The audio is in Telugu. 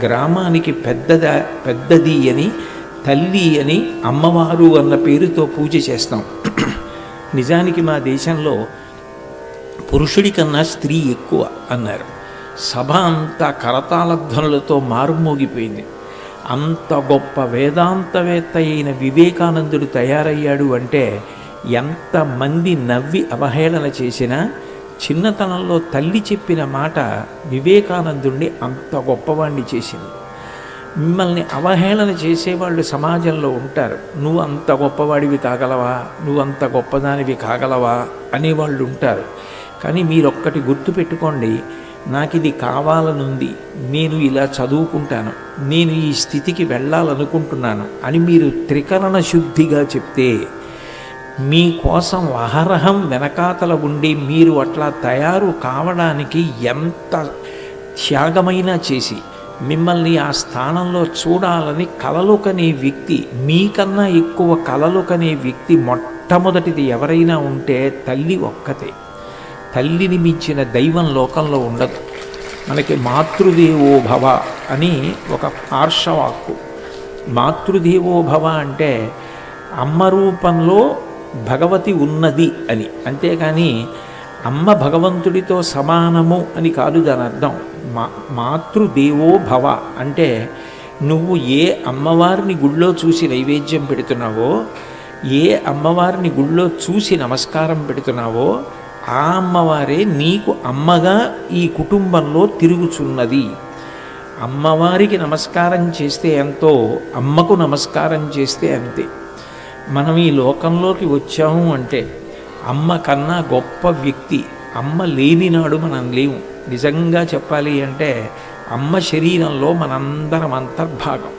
గ్రామానికి పెద్దది అని, తల్లి అని, అమ్మవారు అన్న పేరుతో పూజ చేస్తాం. నిజానికి మా దేశంలో పురుషుడి కన్నా స్త్రీ ఎక్కువ అన్నారు. సభ అంతా కరతాళధ్వనులతో మారుమోగిపోయింది. అంత గొప్ప వేదాంతవేత్త అయిన వివేకానందుడు తయారయ్యాడు అంటే ఎంతమంది నవ్వి అవహేళన చేసినా చిన్నతనంలో తల్లి చెప్పిన మాట వివేకానందుణ్ణి అంత గొప్పవాణ్ణి చేసింది. మిమ్మల్ని అవహేళన చేసేవాళ్ళు సమాజంలో ఉంటారు. నువ్వు అంత గొప్పవాడివి కాగలవా, నువ్వు అంత గొప్పదానివి కాగలవా అనేవాళ్ళు ఉంటారు. కానీ మీరొక్కటి గుర్తుపెట్టుకోండి, నాకు ఇది కావాలనుంది, నేను ఇలా చదువుకుంటాను, నేను ఈ స్థితికి వెళ్ళాలనుకుంటున్నాను అని మీరు త్రికరణ శుద్ధిగా చెప్తే, మీకోసం అహరహం వెనకాతల ఉండి మీరు అట్లా తయారు కావడానికి ఎంత త్యాగమైనా చేసి మిమ్మల్ని ఆ స్థానంలో చూడాలని కలలు కనే వ్యక్తి, మీకన్నా ఎక్కువ కలలు కనే వ్యక్తి మొట్టమొదటిది ఎవరైనా ఉంటే తల్లి ఒక్కతే. తల్లిని మించిన దైవం లోకంలో ఉండదు. మనకి మాతృదేవో భవ అని ఒక పార్శ్వవాక్కు. మాతృదేవో భవ అంటే అమ్మ రూపంలో భగవతి ఉన్నది అని, అంతేకాని అమ్మ భగవంతుడితో సమానము అని కాదు దాని అర్థం. మాతృదేవో భవ అంటే నువ్వు ఏ అమ్మవారిని గుళ్ళో చూసి నైవేద్యం పెడుతున్నావో, ఏ అమ్మవారిని గుళ్ళో చూసి నమస్కారం పెడుతున్నావో ఆ అమ్మవారే నీకు అమ్మగా ఈ కుటుంబంలో తిరుగుచున్నది. అమ్మవారికి నమస్కారం చేస్తే ఎంతో, అమ్మకు నమస్కారం చేస్తే అంతే. మనం ఈ లోకంలోకి వచ్చాము అంటే అమ్మ కన్నా గొప్ప వ్యక్తి అమ్మ లేనినాడు మనం లేవు. నిజంగా చెప్పాలి అంటే అమ్మ శరీరంలో మనందరం అంతర్భాగం.